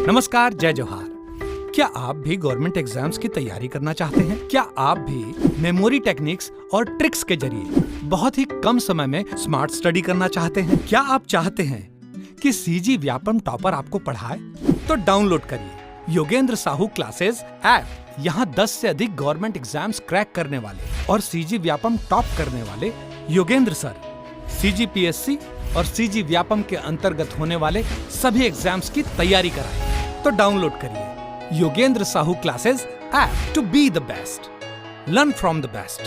नमस्कार, जय जोहार। क्या आप भी गवर्नमेंट एग्जाम्स की तैयारी करना चाहते हैं? क्या आप भी मेमोरी टेक्निक्स और ट्रिक्स के जरिए बहुत ही कम समय में स्मार्ट स्टडी करना चाहते हैं? क्या आप चाहते हैं कि सीजी व्यापम टॉपर आपको पढ़ाए? तो डाउनलोड करिए योगेंद्र साहू क्लासेस ऐप। यहाँ 10 से अधिक गवर्नमेंट एग्जाम्स क्रैक करने वाले और सीजी व्यापम टॉप करने वाले योगेंद्र सर CGPSC और सीजी व्यापम के अंतर्गत होने वाले सभी एग्जाम्स की तैयारी कराए। तो डाउनलोड करिए Yogendra Sahu classes app to be the best, learn from the best.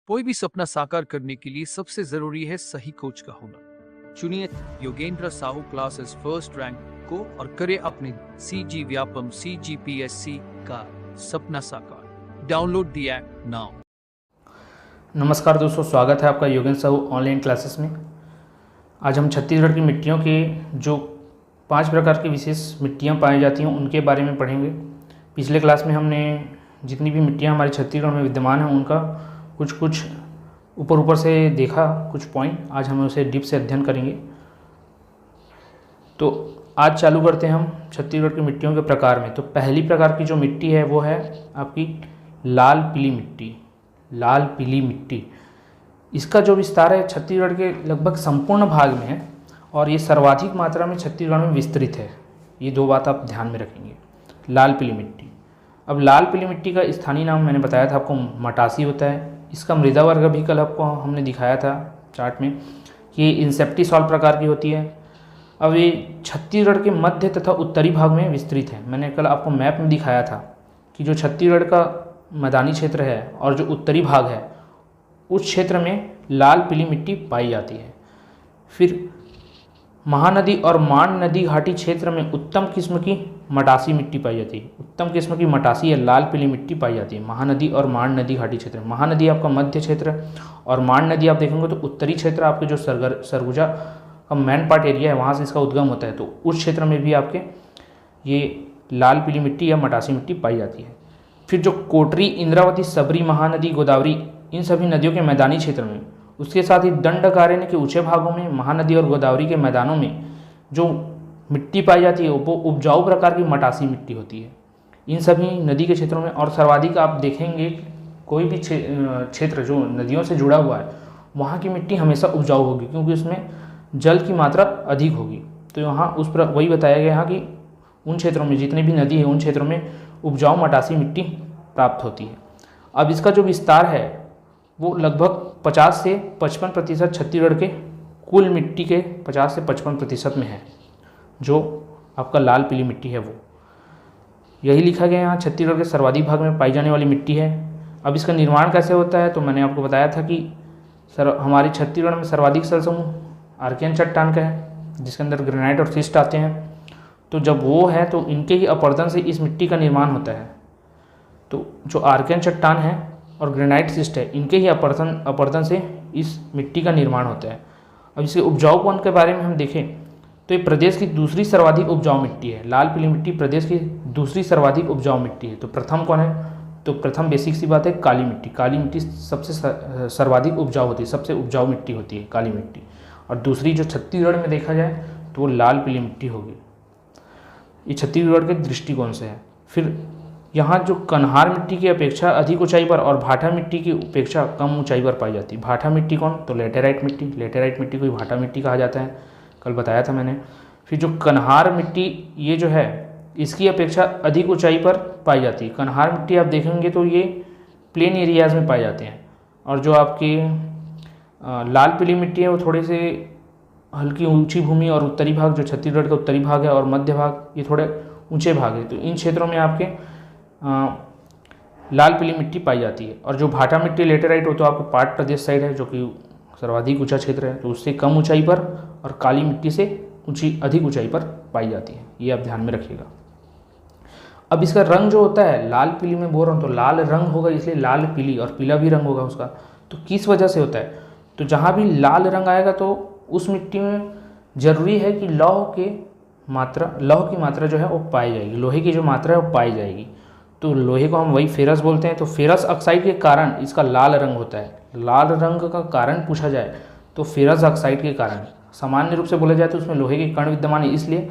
कोई भी सपना साकार करने के लिए सबसे जरूरी है सही कोच का होना। चुनिए Yogendra Sahu classes first rank को और करे अपने सीजी व्यापम CGPSC का सपना साकार। Download the app now. नमस्कार दोस्तों, स्वागत है आपका योगेंद्र साहू ऑनलाइन क्लासेस में। आज हम छत्तीसगढ़ की मिट्टियों के जो 5 प्रकार की विशेष मिट्टियाँ पाई जाती हैं उनके बारे में पढ़ेंगे। पिछले क्लास में हमने जितनी भी मिट्टियाँ हमारे छत्तीसगढ़ में विद्यमान हैं उनका कुछ ऊपर से देखा, कुछ पॉइंट। आज हम उसे डीप से अध्ययन करेंगे। तो आज चालू करते हैं हम छत्तीसगढ़ की मिट्टियों के प्रकार में। तो पहली प्रकार की जो मिट्टी है वो है आपकी लाल पीली मिट्टी। लाल पीली मिट्टी, इसका जो विस्तार है छत्तीसगढ़ के लगभग संपूर्ण भाग में है और ये सर्वाधिक मात्रा में छत्तीसगढ़ में विस्तृत है। ये 2 बात आप ध्यान में रखेंगे। लाल पीली मिट्टी। अब लाल पीली मिट्टी का स्थानीय नाम मैंने बताया था आपको, मटासी होता है। इसका मृदा वर्ग भी कल आपको हमने दिखाया था चार्ट में कि ये इंसेप्टिसॉल प्रकार की होती है। अब ये छत्तीसगढ़ के मध्य तथा उत्तरी भाग में विस्तृत है। मैंने कल आपको मैप में दिखाया था कि जो छत्तीसगढ़ का मैदानी क्षेत्र है और जो उत्तरी भाग है उस क्षेत्र में लाल पीली मिट्टी पाई जाती है। फिर महानदी और मान नदी घाटी क्षेत्र में उत्तम किस्म की मटासी मिट्टी पाई जाती है। उत्तम किस्म की मटासी या लाल पीली मिट्टी पाई जाती है महानदी और मान नदी घाटी क्षेत्र में। महानदी आपका मध्य क्षेत्र और मान नदी आप देखेंगे तो उत्तरी क्षेत्र, आपके जो सरगुजा का मेन पार्ट एरिया है वहाँ से इसका उद्गम होता है। तो उस क्षेत्र में भी आपके ये लाल पीली मिट्टी या मटासी मिट्टी पाई जाती है। फिर जो कोटरी, इंद्रावती, सबरी, महानदी, गोदावरी, इन सभी नदियों के मैदानी क्षेत्र में, उसके साथ ही दंडकारण्य के ऊंचे भागों में, महानदी और गोदावरी के मैदानों में जो मिट्टी पाई जाती है वो उपजाऊ प्रकार की मटासी मिट्टी होती है। इन सभी नदी के क्षेत्रों में और सर्वाधिक आप देखेंगे कोई भी क्षेत्र जो नदियों से जुड़ा हुआ है वहाँ की मिट्टी हमेशा उपजाऊ होगी क्योंकि उसमें जल की मात्रा अधिक होगी। तो यहाँ वही बताया गया यहाँ कि उन क्षेत्रों में जितनी भी नदी है उन क्षेत्रों में उपजाऊ मटासी मिट्टी प्राप्त होती है। अब इसका जो विस्तार है वो लगभग 50 से 55% छत्तीसगढ़ के कुल मिट्टी के 50 से 55% में है जो आपका लाल पीली मिट्टी है। वो यही लिखा गया यहाँ छत्तीसगढ़ के सर्वाधिक भाग में पाई जाने वाली मिट्टी है। अब इसका निर्माण कैसे होता है तो मैंने आपको बताया था कि हमारे छत्तीसगढ़ में सर्वाधिक स्थल समूह आर्कियन चट्टान का है जिसके अंदर ग्रेनाइट और शिस्ट आते हैं। तो जब वो है तो इनके ही अपरदन से इस मिट्टी का निर्माण होता है। तो जो आर्कियन चट्टान है और ग्रेनाइट शिस्ट है इनके ही अपरदन से इस मिट्टी का निर्माण होता है। अब इसके उपजाऊपन के बारे में हम देखें तो ये प्रदेश की दूसरी सर्वाधिक उपजाऊ मिट्टी है। लाल पीली मिट्टी प्रदेश की दूसरी सर्वाधिक उपजाऊ मिट्टी है। तो प्रथम कौन है तो प्रथम बेसिक सी बात है काली मिट्टी। काली मिट्टी सबसे सर्वाधिक उपजाऊ होती है, सबसे उपजाऊ मिट्टी होती है काली मिट्टी। और दूसरी जो छत्तीसगढ़ में देखा जाए तो वो लाल पीली मिट्टी होगी। ये छत्तीसगढ़ के दृष्टिकोण से है। फिर यहाँ जो कन्हार मिट्टी की अपेक्षा अधिक ऊंचाई पर और भाटा मिट्टी की अपेक्षा कम ऊंचाई पर पाई जाती है। भाटा मिट्टी कौन तो लेटेराइट मिट्टी। लेटेराइट मिट्टी को भाटा मिट्टी कहा जाता है, कल बताया था मैंने। फिर जो कन्हार मिट्टी ये जो है इसकी अपेक्षा अधिक ऊंचाई पर पाई जाती है। कन्हार मिट्टी आप देखेंगे तो ये प्लेन एरियाज़ में पाए जाते हैं और जो आपकी लाल पीली मिट्टी है वो थोड़े से हल्की ऊंची भूमि और उत्तरी भाग जो छत्तीसगढ़ का उत्तरी भाग है और मध्य भाग ये थोड़े ऊंचे भाग है। तो इन क्षेत्रों में आपके लाल पीली मिट्टी पाई जाती है। और जो भाटा मिट्टी लेटेराइट हो तो आपको पाट प्रदेश साइड है जो कि सर्वाधिक ऊंचा क्षेत्र है तो उससे कम ऊंचाई पर और काली मिट्टी से अधिक ऊंचाई पर पाई जाती है। ये आप ध्यान में रखिएगा। अब इसका रंग जो होता है लाल पीली में बोल रहा हूँ तो लाल रंग होगा इसलिए लाल पीली और पीला भी रंग होगा उसका। तो किस वजह से होता है तो जहाँ भी लाल रंग आएगा तो उस मिट्टी में जरूरी है कि लौह की मात्रा जो है वो पाई जाएगी। लोहे की जो मात्रा है वो पाई जाएगी। तो लोहे को हम वही फेरस बोलते हैं। तो फेरस ऑक्साइड के कारण इसका लाल रंग होता है। लाल रंग का कारण पूछा जाए तो फेरस ऑक्साइड के कारण। सामान्य रूप से बोला जाए तो उसमें लोहे के कण विद्यमान है इसलिए,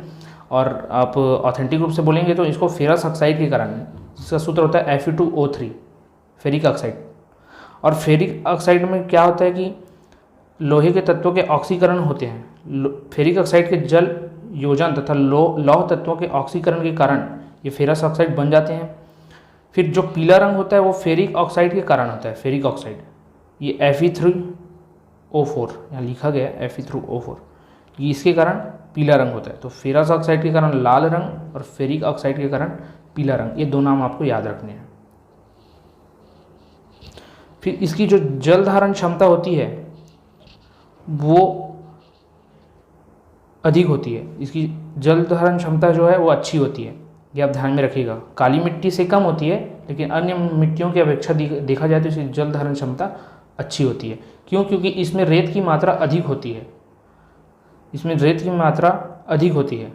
और आप ऑथेंटिक रूप से बोलेंगे तो इसको फेरस ऑक्साइड के कारण। इसका सूत्र होता है Fe2O3, फेरिक ऑक्साइड। और फेरिक ऑक्साइड में क्या होता है कि लोहे के तत्वों के ऑक्सीकरण होते हैं। फेरिक ऑक्साइड के जल योजन तथा लौह तत्वों के ऑक्सीकरण के कारण ये फेरस ऑक्साइड बन जाते हैं। फिर जो पीला रंग होता है वो फेरिक ऑक्साइड के कारण होता है, फेरिक ऑक्साइड। ये Fe3O4 यहाँ लिखा गया है, Fe3O4, ये इसके कारण पीला रंग होता है। तो फेरस ऑक्साइड के कारण लाल रंग और फेरिक ऑक्साइड के कारण पीला रंग, ये दो नाम आपको याद रखने हैं। फिर इसकी जो जल धारण क्षमता होती है वो अधिक होती है, इसकी जल धारण क्षमता जो है वो अच्छी होती है, ये आप ध्यान में रखिएगा। काली मिट्टी से कम होती है, लेकिन अन्य मिट्टियों की अपेक्षा देखा जाए तो इसकी जल धारण क्षमता अच्छी होती है। क्यों? क्योंकि इसमें रेत की मात्रा अधिक होती है, इसमें रेत की मात्रा अधिक होती है।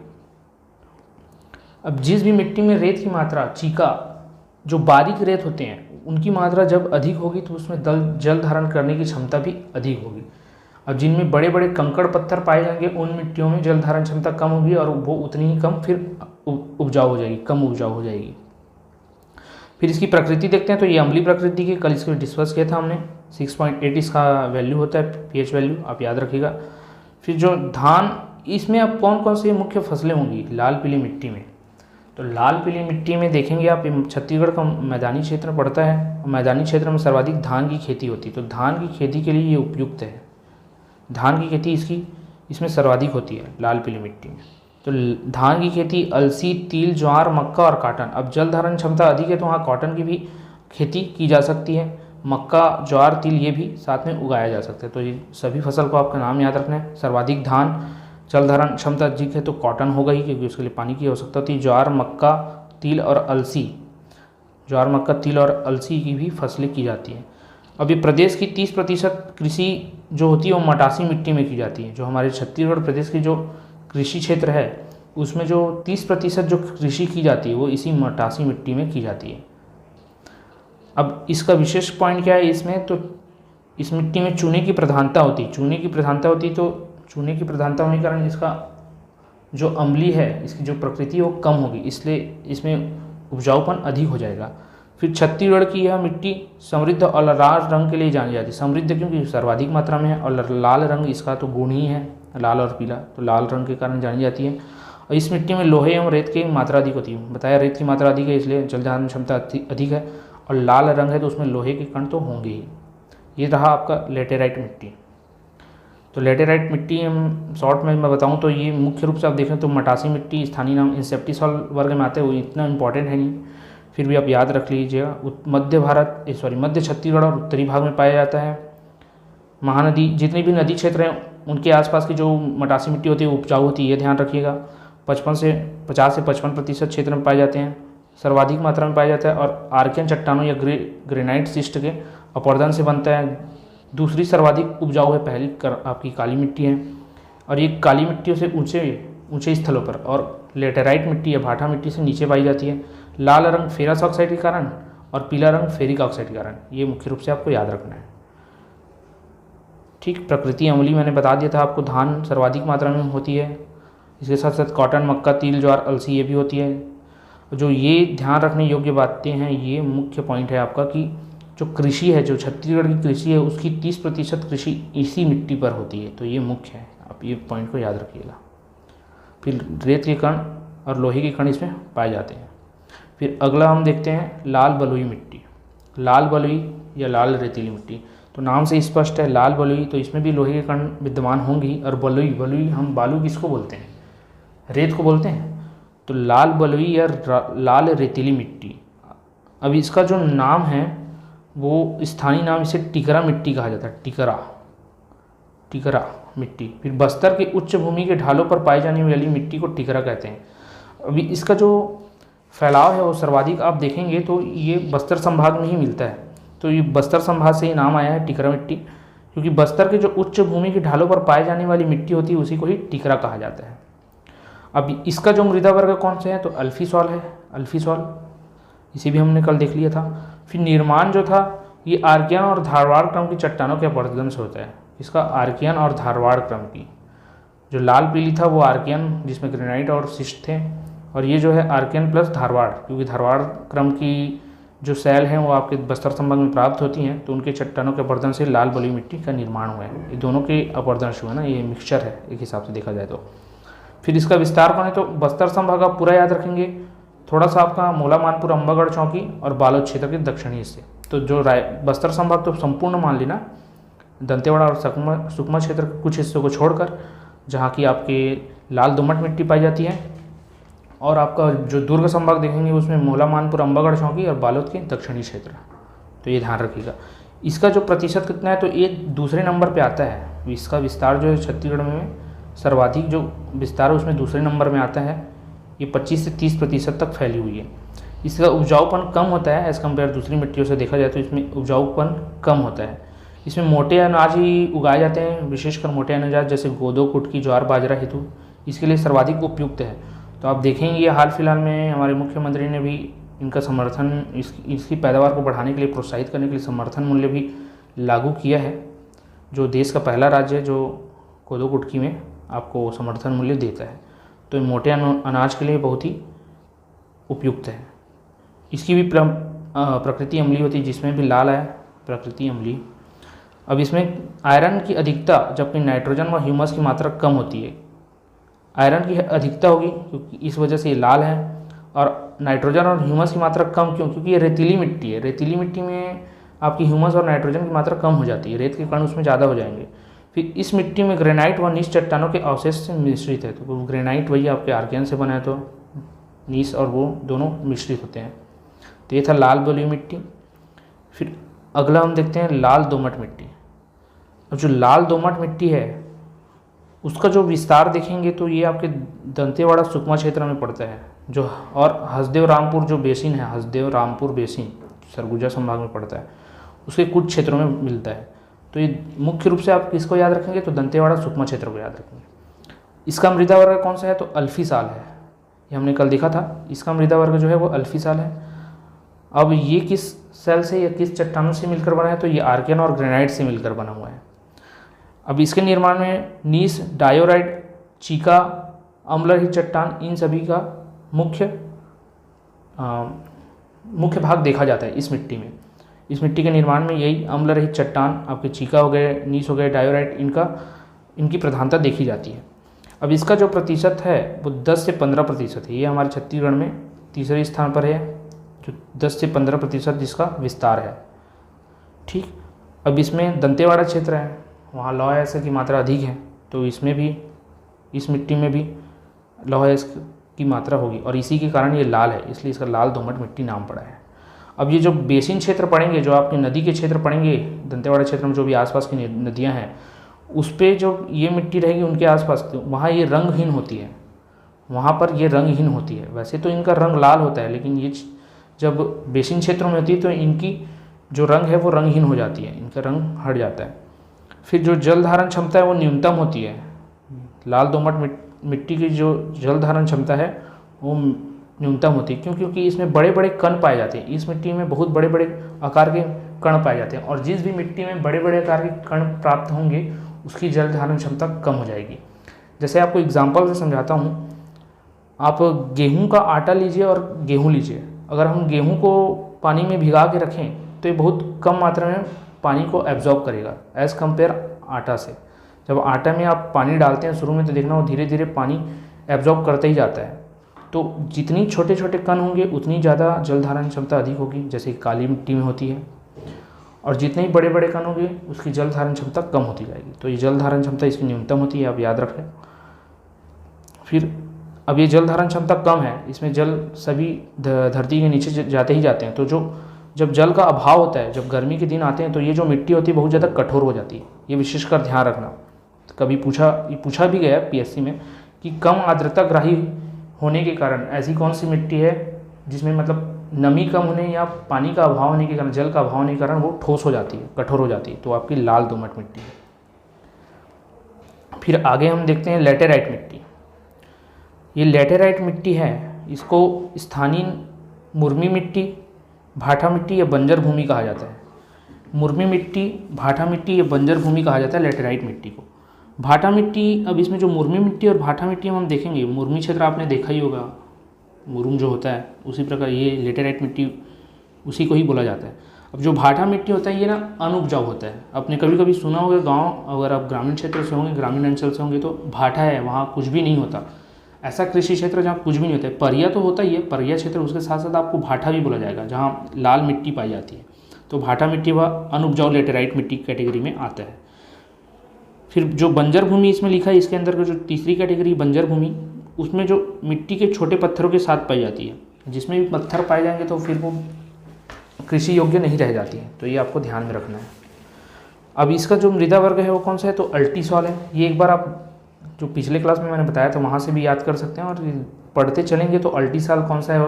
अब जिस भी मिट्टी में रेत की मात्रा, चीका, जो बारीक रेत होते हैं उनकी मात्रा जब अधिक होगी तो उसमें जल धारण करने की क्षमता भी अधिक होगी। अब जिनमें बड़े बड़े कंकड़ पत्थर पाए जाएंगे उन मिट्टियों में जल धारण क्षमता कम होगी और वो उतनी ही कम फिर उपजाऊ हो जाएगी, कम उपजाऊ हो जाएगी। फिर इसकी प्रकृति देखते हैं तो ये अम्लीय प्रकृति की, कल इसको डिस्कस किया था हमने। 6.8 इसका वैल्यू होता है, pH वैल्यू, आप याद रखिएगा। फिर जो धान, इसमें अब कौन कौन सी मुख्य फसलें होंगी लाल पीली मिट्टी में? तो लाल पीली मिट्टी में देखेंगे आप, छत्तीसगढ़ का मैदानी क्षेत्र पड़ता है, मैदानी क्षेत्र में सर्वाधिक धान की खेती होती है, तो धान की खेती के लिए ये उपयुक्त है। धान की खेती इसमें सर्वाधिक होती है लाल पीली मिट्टी में। तो धान की खेती अलसी, तिल, ज्वार, मक्का और कॉटन। अब जल धारण क्षमता अधिक है तो वहाँ कॉटन की भी खेती की जा सकती है, मक्का, ज्वार, तिल ये भी साथ में उगाया जा सकता है। तो ये सभी फसल को आपका नाम याद रखना है। सर्वाधिक धान, जल धारण क्षमता अधिक है तो कॉटन होगा ही, क्योंकि उसके लिए पानी की आवश्यकता होती है। ज्वार, मक्का, तिल और अलसी, ज्वार, मक्का, तिल और अलसी की भी फसलें की जाती हैं। अभी प्रदेश की 30% कृषि जो होती है वो मटासी मिट्टी में की जाती है। जो हमारे छत्तीसगढ़ प्रदेश की जो कृषि क्षेत्र है उसमें जो 30% जो कृषि की जाती है वो इसी मटासी मिट्टी में की जाती है। अब इसका विशेष पॉइंट क्या है इसमें, तो इस मिट्टी में चूने की प्रधानता होती है। चूने की प्रधानता होती है तो चूने की प्रधानता होने के कारण इसका जो अम्लीय है, इसकी जो प्रकृति है वो कम होगी, इसलिए इसमें उपजाऊपन अधिक हो जाएगा। फिर छत्तीसगढ़ की यह मिट्टी समृद्ध और लाल रंग के लिए जानी जाती है। समृद्ध क्योंकि सर्वाधिक मात्रा में है, और लाल रंग इसका तो गुण ही है, लाल और पीला, तो लाल रंग के कारण जानी जाती है। और इस मिट्टी में लोहे एवं रेत की मात्रा अधिक होती है। बताया रेत की मात्रा अधिक है इसलिए जल धारण क्षमता अधिक है, और लाल रंग है तो उसमें लोहे के कण तो होंगे ही। ये रहा आपका लेटेराइट मिट्टी। तो लेटेराइट मिट्टी हम शॉर्ट में मैं बताऊं तो ये मुख्य रूप से आप देखें तो मटासी मिट्टी स्थानीय नाम इंसेप्टिसॉल वर्ग में आते हैं, वो इतना इंपॉर्टेंट है नहीं, फिर भी आप याद रख लीजिएगा। मध्य छत्तीसगढ़ और उत्तरी भाग में पाया जाता है। महानदी, जितनी भी नदी क्षेत्र हैं उनके आसपास की जो मटासी मिट्टी होती है वो उपजाऊ होती है, ये ध्यान रखिएगा। 50 से 55% क्षेत्र में पाए जाते हैं, सर्वाधिक मात्रा में पाया जाता है। और आर्कियन चट्टानों या ग्रेनाइट सिस्ट के अपवर्तन से बनता है। दूसरी सर्वाधिक उपजाऊ है पहली आपकी काली मिट्टी है, और ये काली मिट्टियों से ऊंचे स्थलों पर, और लेटेराइट मिट्टी या भाटा मिट्टी से नीचे पाई जाती है। लाल रंग फेरस ऑक्साइड के कारण और पीला रंग फेरिक ऑक्साइड के कारण, ये मुख्य रूप से आपको याद रखना है। ठीक, प्रकृति अम्लीय मैंने बता दिया था आपको, धान सर्वाधिक मात्रा में होती है, इसके साथ साथ कॉटन, मक्का, तिल, ज्वार, अलसी ये भी होती है। जो ये ध्यान रखने योग्य बातें हैं, ये मुख्य पॉइंट है आपका कि जो कृषि है, जो छत्तीसगढ़ की कृषि है उसकी 30% कृषि इसी मिट्टी पर होती है, तो ये मुख्य है, आप ये पॉइंट को याद रखिएगा। फिर रेत के कण और लोहे के कण इसमें पाए जाते हैं। फिर अगला हम देखते हैं लाल बलुई मिट्टी। लाल बलुई या लाल रेतीली मिट्टी, तो नाम से स्पष्ट है लाल बलुई, तो इसमें भी लोहे के कण विद्यमान होंगी। और बलुई हम बालू किसको बोलते हैं? रेत को बोलते हैं। तो लाल बलुई या लाल रेतीली मिट्टी, अब इसका जो नाम है वो स्थानीय नाम इसे टिकरा मिट्टी कहा जाता है। टिकरा मिट्टी। फिर बस्तर के उच्च भूमि के ढालों पर पाई जाने वाली मिट्टी को टिकरा कहते हैं। अभी इसका जो फैलाव है वो सर्वाधिक आप देखेंगे तो ये बस्तर संभाग में ही मिलता है, तो ये बस्तर संभाग से ही नाम आया है टिकरा मिट्टी, क्योंकि बस्तर के जो उच्च भूमि के ढालों पर पाई जाने वाली मिट्टी होती है उसी को ही टिकरा कहा जाता है। अब इसका जो मृदा वर्ग कौन से है, तो अल्फीसॉल है, अल्फीसॉल, इसे भी हमने कल देख लिया था। फिर निर्माण जो था ये आर्कियन और धारवाड़ क्रम की चट्टानों के अपवर्तन से होता है। इसका आर्कियन और धारवाड़ क्रम की। जो लाल पीली था वो आर्कियन, जिसमें ग्रेनाइट और शिस्ट थे, और ये जो है आर्कियन प्लस धारवाड़, क्योंकि धारवाड़ क्रम की जो सेल हैं वो आपके बस्तर संभाग में प्राप्त होती हैं, तो उनके चट्टानों के अपरदन से लाल बलुई मिट्टी का निर्माण हुआ है। ये दोनों के अपरदन जो है ना, ये मिक्सचर है एक हिसाब से देखा जाए तो। फिर इसका विस्तार कौन है, तो बस्तर संभाग आप पूरा याद रखेंगे, थोड़ा सा आपका मोला मानपुर अम्बागढ़ चौकी और बालोद क्षेत्र के दक्षिणी हिस्से। तो जो बस्तर संभाग तो संपूर्ण मान लेना, दंतेवाड़ा और सुकमा क्षेत्र के कुछ हिस्सों को छोड़कर, जहाँ की आपके लाल दोमट मिट्टी पाई जाती है। और आपका जो दुर्ग संभाग देखेंगे उसमें मोला मानपुर अम्बागढ़ चौकी और बालोद के दक्षिणी क्षेत्र, तो ये ध्यान रखिएगा। इसका जो प्रतिशत कितना है, तो ये दूसरे नंबर पे आता है। इसका विस्तार जो है छत्तीसगढ़ में सर्वाधिक जो विस्तार है उसमें दूसरे नंबर में आता है। ये 25 से 30% तक फैली हुई है। इसका उपजाऊपन कम होता है एज़ कम्पेयर दूसरी मिट्टियों से देखा जाए तो इसमें उपजाऊपन कम होता है। इसमें मोटे अनाज ही उगाए जाते हैं, विशेषकर मोटे अनाज जैसे गोदो, कुटकी, ज्वार, बाजरा हेतु इसके लिए सर्वाधिक उपयुक्त है। तो आप देखेंगे हाल फिलहाल में हमारे मुख्यमंत्री ने भी इनका समर्थन, इसकी पैदावार को बढ़ाने के लिए, प्रोत्साहित करने के लिए समर्थन मूल्य भी लागू किया है, जो देश का पहला राज्य है जो कोदो कुटकी में आपको समर्थन मूल्य देता है। तो मोटे अनाज के लिए बहुत ही उपयुक्त है। इसकी भी प्रकृति अम्लीय होती है, जिसमें भी लाल है प्रकृति अम्लीय। अब इसमें आयरन की अधिकता, जबकि नाइट्रोजन व ह्यूमस की मात्रा कम होती है। आयरन की अधिकता होगी क्योंकि इस वजह से ये लाल है, और नाइट्रोजन और ह्यूमस की मात्रा कम क्यों, क्योंकि ये रेतीली मिट्टी है। रेतीली मिट्टी में आपकी ह्यूमस और नाइट्रोजन की मात्रा कम हो जाती है, रेत के कण उसमें ज़्यादा हो जाएंगे। फिर इस मिट्टी में ग्रेनाइट व नीस चट्टानों के अवशेष से मिश्रित है। तो ग्रेनाइट वही आपके आर्कियन से बना है, तो नीस और वो दोनों मिश्रित होते हैं। तो ये था लाल बलुई मिट्टी। फिर अगला हम देखते हैं लाल दोमट मिट्टी। अब जो लाल दोमट मिट्टी है उसका जो विस्तार देखेंगे तो ये आपके दंतेवाड़ा सुकमा क्षेत्र में पड़ता है, जो और हसदेव रामपुर जो बेसिन है, हसदेव रामपुर बेसिन सरगुजा संभाग में पड़ता है, उसके कुछ क्षेत्रों में मिलता है। तो ये मुख्य रूप से आप किसको याद रखेंगे, तो दंतेवाड़ा सुकमा क्षेत्र को याद रखेंगे। इसका मृदा वर्ग कौन सा है, तो अल्फी साल है। ये हमने कल देखा था, इसका मृदा वर्ग जो है वो अल्फी साल है। अब ये किस सेल से या किस चट्टानों से मिलकर बना है, तो ये आर्कियन और ग्रेनाइट से मिलकर बना हुआ है। अब इसके निर्माण में नीस, डायोराइट, चीका, अम्लरहित चट्टान, इन सभी का मुख्य भाग देखा जाता है इस मिट्टी में। इस मिट्टी के निर्माण में यही अम्लरहित चट्टान, आपके चीका हो गए, नीस हो गए, डायोराइट, इनकी प्रधानता देखी जाती है। अब इसका जो प्रतिशत है वो 10 से 15% है। ये हमारे छत्तीसगढ़ में तीसरे स्थान पर है, जो 10 से 15% जिसका विस्तार है। ठीक, अब इसमें दंतेवाड़ा क्षेत्र है, वहाँ लौह अयस्क की मात्रा अधिक है, तो इसमें भी, इस मिट्टी में भी लौह अयस्क की मात्रा होगी, और इसी के कारण ये लाल है, इसलिए इसका लाल दोमट मिट्टी नाम पड़ा है। अब ये जो बेसिन क्षेत्र पड़ेंगे, जो आपके नदी के क्षेत्र पड़ेंगे, दंतेवाड़ा क्षेत्र में जो भी आसपास की नदियाँ हैं, उस पर जो ये मिट्टी रहेगी उनके आसपास, तो वहाँ ये रंगहीन होती है, वहाँ पर ये रंगहीन होती है। वैसे तो इनका रंग लाल होता है, लेकिन ये जब बेसिन क्षेत्रों में होती है तो इनकी जो रंग है वो रंगहीन हो जाती है, इनका रंग हट जाता है। फिर जो जल धारण क्षमता है वो न्यूनतम होती है। लाल दोमट मिट्टी की जो जल धारण क्षमता है वो न्यूनतम होती है, क्योंकि इसमें बड़े बड़े कण पाए जाते हैं। इस मिट्टी में बहुत बड़े बड़े आकार के कण पाए जाते हैं, और जिस भी मिट्टी में बड़े बड़े आकार के कण प्राप्त होंगे उसकी जल धारण क्षमता कम हो जाएगी। जैसे आपको एग्जाम्पल से समझाता हूँ, आप गेहूँ का आटा लीजिए और गेहूँ लीजिए। अगर हम गेहूँ को पानी में भिगा के रखें तो ये बहुत कम मात्रा में पानी को एब्जॉर्ब करेगा एज़ कम्पेयर आटा से। जब आटा में आप पानी डालते हैं शुरू में तो देखना वो धीरे धीरे पानी एब्जॉर्ब करते ही जाता है। तो जितनी छोटे छोटे कण होंगे उतनी ज़्यादा जल धारण क्षमता अधिक होगी, जैसे काली मिट्टी में होती है, और जितने ही बड़े बड़े कण होंगे उसकी जल धारण क्षमता कम होती जाएगी। तो ये जल धारण क्षमता इसकी न्यूनतम होती है, आप याद रखें। फिर अब ये जल धारण क्षमता कम है, इसमें जल सभी धरती के नीचे जाते ही जाते हैं। तो जब जल का अभाव होता है, जब गर्मी के दिन आते हैं, तो ये जो मिट्टी होती है बहुत ज़्यादा कठोर हो जाती है। ये विशेषकर ध्यान रखना। कभी पूछा भी गया पीएससी में कि कम आर्द्रता ग्राही होने के कारण ऐसी कौन सी मिट्टी है जिसमें मतलब नमी कम होने या पानी का अभाव होने के कारण, जल का अभाव होने के कारण वो ठोस हो जाती है, कठोर हो जाती है। तो आपकी लाल दोमट मिट्टी है। फिर आगे हम देखते हैं लैटेराइट मिट्टी। ये लैटेराइट मिट्टी है, इसको स्थानीय मुर्मी मिट्टी, भाटा मिट्टी या बंजर भूमि कहा जाता है। मुर्मी मिट्टी, भाटा मिट्टी, ये बंजर भूमि कहा जाता है लेटेराइट मिट्टी को। भाटा मिट्टी, अब इसमें जो मुर्मी मिट्टी और भाटा मिट्टी हम देखेंगे, मुर्मी क्षेत्र आपने देखा ही होगा, मुरुम जो होता है, उसी प्रकार ये लेटेराइट मिट्टी उसी को ही बोला जाता है। अब जो भाटा मिट्टी होता है ये ना अनउपजाऊ होता है। आपने कभी कभी सुना होगा गांव, अगर आप ग्रामीण क्षेत्र से होंगे, ग्रामीण अंचल से होंगे, तो भाटा है वहाँ कुछ भी नहीं होता। ऐसा कृषि क्षेत्र जहाँ कुछ भी नहीं होता है। परिया तो होता ही है, परिया क्षेत्र, उसके साथ साथ आपको भाटा भी बोला जाएगा जहाँ लाल मिट्टी पाई जाती है। तो भाटा मिट्टी वह अनउपजाऊ लेटेराइट मिट्टी कैटेगरी में आता है। फिर जो बंजर भूमि इसमें लिखा है, इसके अंदर का जो तीसरी कैटेगरी बंजर भूमि, उसमें जो मिट्टी के छोटे पत्थरों के साथ पाई जाती है। जिसमें भी पत्थर पाए जाएंगे तो फिर वो कृषि योग्य नहीं रह जाती है, तो ये आपको ध्यान में रखना है। अब इसका जो मृदा वर्ग है वो कौन सा है, तो अल्टीसॉल है। ये एक बार आप जो पिछले क्लास में मैंने बताया था वहाँ से भी याद कर सकते हैं, और पढ़ते चलेंगे तो अल्टीसॉल कौन सा है,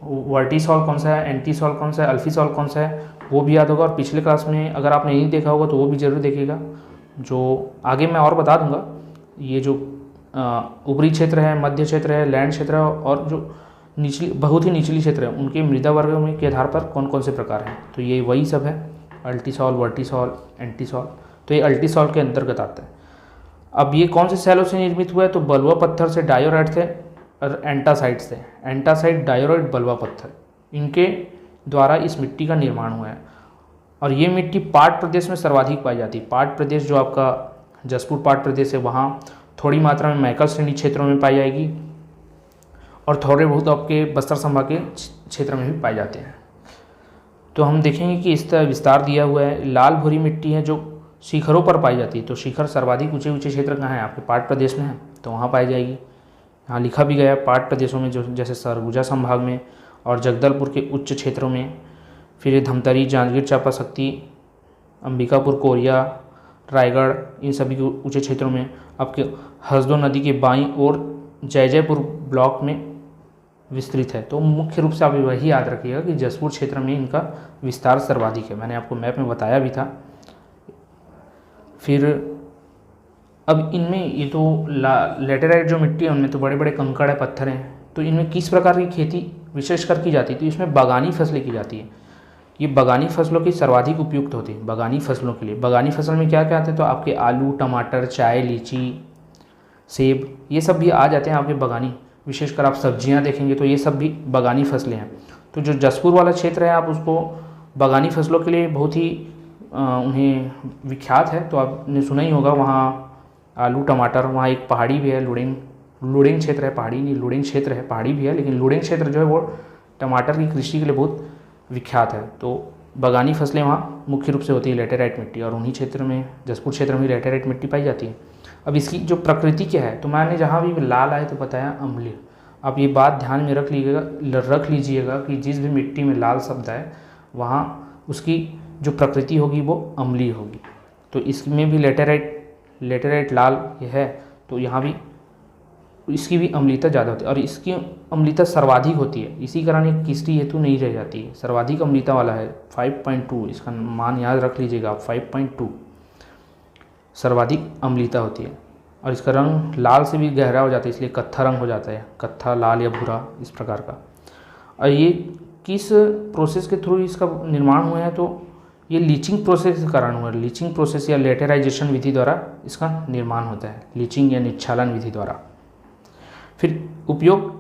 वर्टीसॉल कौन सा है, एंटीसॉल कौन सा है, अल्फीसॉल कौन सा है, वो भी याद होगा। और पिछले क्लास में अगर आपने नहीं देखा होगा तो वो भी ज़रूर देखिएगा, जो आगे मैं और बता दूंगा। ये जो ऊपरी क्षेत्र है, मध्य क्षेत्र है, लैंड क्षेत्र है, और जो निचली, बहुत ही निचली क्षेत्र है, उनके मृदा वर्ग में के आधार पर कौन कौन से प्रकार हैं, तो ये वही सब है, अल्टीसॉल, वर्टीसॉल, एंटीसॉल। तो ये अल्टीसॉल के अंतर्गत आता है। अब ये कौन से सैलों से निर्मित हुआ है, तो बलुआ पत्थर से, डायोराइट से और एंटासाइट से। एंटासाइट, डायोराइट, बलुआ पत्थर, इनके द्वारा इस मिट्टी का निर्माण हुआ है। और ये मिट्टी पाट प्रदेश में सर्वाधिक पाई जाती है। पाट प्रदेश जो आपका जसपुर पाट प्रदेश है, वहाँ थोड़ी मात्रा में मैकल श्रेणी क्षेत्रों में पाई जाएगी, और थोड़े बहुत आपके बस्तर संभाग के क्षेत्र में भी पाए जाते हैं। तो हम देखेंगे कि इसका विस्तार दिया हुआ है। लाल भूरी मिट्टी है जो शिखरों पर पाई जाती है। तो शिखर सर्वाधिक ऊंचे ऊंचे क्षेत्र कहाँ है, आपके पाट प्रदेश में है, तो वहाँ पाई जाएगी। यहाँ लिखा भी गया है पाट प्रदेशों में, जो जैसे सरगुजा संभाग में और जगदलपुर के उच्च क्षेत्रों में। फिर ये धमतरी, जांजगीर चांपा, शक्ति, अंबिकापुर, कोरिया, रायगढ़, इन सभी के ऊंचे क्षेत्रों में। आपके हसदो नदी के बाईं ओर जयजयपुर ब्लॉक में विस्तृत है। तो मुख्य रूप से आप वही याद रखिएगा कि जसपुर क्षेत्र में इनका विस्तार सर्वाधिक है। मैंने आपको मैप में बताया भी था। फिर अब इनमें ये तो लेटेराइट जो मिट्टी है उनमें तो बड़े बड़े कंकड़ है, पत्थर हैं। तो इनमें किस प्रकार की खेती विशेषकर की जाती है, तो इसमें बागानी फसलें की जाती है। ये बागानी फसलों की सर्वाधिक उपयुक्त होती है। बागानी फसलों के लिए, बागानी फसल में क्या क्या आते हैं, तो आपके आलू, टमाटर, चाय, लीची, सेब, ये सब भी आ जाते हैं आपके बागानी। विशेषकर आप सब्जियां देखेंगे तो ये सब भी बागानी फसलें हैं। तो जो जसपुर वाला क्षेत्र है, आप उसको बागानी फसलों के लिए बहुत ही उन्हें विख्यात है। तो आपने सुना ही होगा, वहाँ आलू, टमाटर, वहाँ एक पहाड़ी भी है, लुड़िंग क्षेत्र है, पहाड़ी नहीं, लुड़िंग क्षेत्र है, पहाड़ी भी है, लेकिन लुड़िंग क्षेत्र जो है वो टमाटर की कृषि के लिए बहुत विख्यात है। तो बागानी फसलें वहाँ मुख्य रूप से होती है लेटेराइट मिट्टी, और उन्हीं क्षेत्र में, जसपुर क्षेत्र में लेटेराइट मिट्टी पाई जाती है। अब इसकी जो प्रकृति क्या है, तो मैंने जहाँ भी लाल आए तो बताया अम्लीय। आप ये बात ध्यान में रख लीजिएगा कि जिस भी मिट्टी में लाल शब्द है वहाँ उसकी जो प्रकृति होगी वो अम्लीय होगी। तो इसमें भी लेटेराइट लाल ये है, तो यहाँ भी इसकी भी अम्लीयता ज़्यादा होती है, और इसकी अम्लीयता सर्वाधिक होती है। इसी कारण ये किस्ती हेतु नहीं रह जाती है। सर्वाधिक अम्लीयता वाला है 5.2, इसका मान याद रख लीजिएगा आप, 5.2 सर्वाधिक अम्लीयता होती है। और इसका रंग लाल से भी गहरा हो जाता है, इसलिए कत्था रंग हो जाता है, कत्था, लाल या भूरा, इस प्रकार का। और ये किस प्रोसेस के थ्रू इसका निर्माण हुआ है, तो ये लीचिंग प्रोसेस के कारण हुआ है। लीचिंग प्रोसेस या लेटेराइजेशन विधि द्वारा इसका निर्माण होता है, लीचिंग या निच्छालन विधि द्वारा। फिर उपयोग,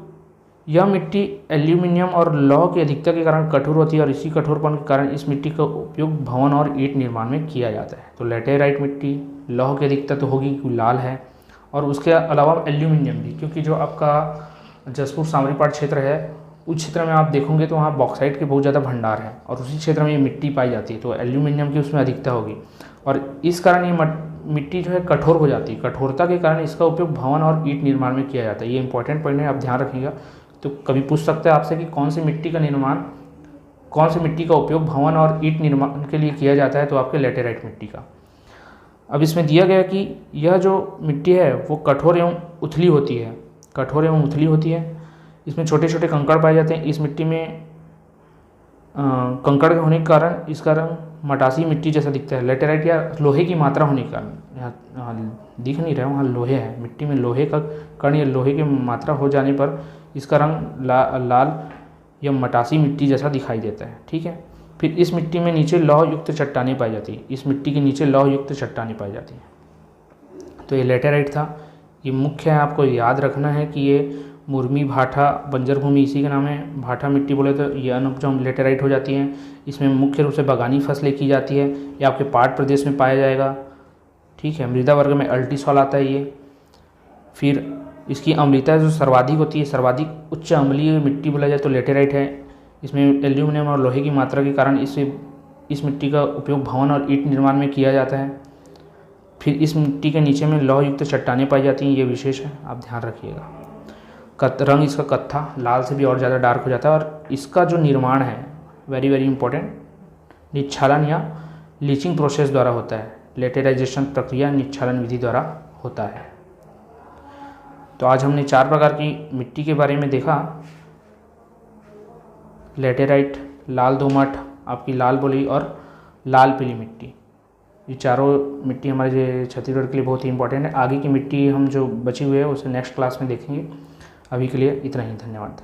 यह मिट्टी एल्यूमिनियम और लौह की अधिकता के कारण कठोर होती है, और इसी कठोरपन के कारण इस मिट्टी का उपयोग भवन और ईंट निर्माण में किया जाता है। तो लेटेराइट मिट्टी, लौह की अधिकता तो होगी क्योंकि लाल है, और उसके अलावा एल्यूमिनियम भी, क्योंकि जो आपका जसपुर सामरीपाट क्षेत्र है उस क्षेत्र में आप देखोगे तो वहाँ बॉक्साइट के बहुत ज़्यादा भंडार है, और उसी क्षेत्र में ये मिट्टी पाई जाती है। तो एल्यूमिनियम की उसमें अधिकता होगी, और इस कारण ये मिट्टी जो है कठोर हो जाती है। कठोरता के कारण इसका उपयोग भवन और ईंट निर्माण में किया जाता है। ये इंपॉर्टेंट पॉइंट है, आप ध्यान रखिएगा। तो कभी पूछ सकते हैं आपसे कि कौन सी मिट्टी का उपयोग भवन और ईंट निर्माण के लिए किया जाता है, तो आपके लेटेराइट मिट्टी का। अब इसमें दिया गया कि यह जो मिट्टी है वो कठोर एवं उथली होती है। इसमें छोटे छोटे कंकड़ पाए जाते हैं। इस मिट्टी में कंकड़ होने के कारण इसका रंग मटासी मिट्टी जैसा दिखता है। लेटेराइट या लोहे की मात्रा होने के कारण, यहाँ दिख नहीं रहा है, वहाँ लोहे है, मिट्टी में लोहे का कण या लोहे की मात्रा हो जाने पर इसका रंग लाल या मटासी मिट्टी जैसा दिखाई देता है। ठीक है, फिर इस मिट्टी में नीचे लौह युक्त चट्टानें पाई जाती है, इस मिट्टी के नीचे लौह युक्त चट्टानें पाई जाती हैं। तो ये लेटेराइट था। ये मुख्य है, आपको याद रखना है कि ये मुर्मी भाठा बंजर भूमि इसी का नाम है। भाठा मिट्टी बोले तो ये अनुपजाऊ लेटेराइट हो जाती है। इसमें मुख्य रूप से बागानी फसलें की जाती है। ये आपके पहाड़ प्रदेश में पाया जाएगा, ठीक है। मृदा वर्ग में अल्टीसॉल आता है ये। फिर इसकी अम्लता जो सर्वाधिक होती है, सर्वाधिक उच्च अम्लीय मिट्टी बोला जाए तो लेटेराइट है। इसमें एल्यूमिनियम और लोहे की मात्रा के कारण इस मिट्टी का उपयोग भवन और ईंट निर्माण में किया जाता है। फिर इस मिट्टी के नीचे में लौह युक्त चट्टानें पाई जाती हैं, ये विशेष है, आप ध्यान रखिएगा। रंग इसका कत्था, लाल से भी और ज़्यादा डार्क हो जाता है। और इसका जो निर्माण है वेरी वेरी इंपॉर्टेंट, निच्छालन या लीचिंग प्रोसेस द्वारा होता है। लेटेराइजेशन प्रक्रिया निच्छालन विधि द्वारा होता है। तो आज हमने 4 प्रकार की मिट्टी के बारे में देखा। लेटेराइट, लाल दोमट, आपकी लाल बलुई और लाल पीली मिट्टी। ये चारों मिट्टी हमारे छत्तीसगढ़ के लिए बहुत ही इंपॉर्टेंट है। आगे की मिट्टी हम जो बची हुई है उसे नेक्स्ट क्लास में देखेंगे। अभी के लिए इतना ही, धन्यवाद।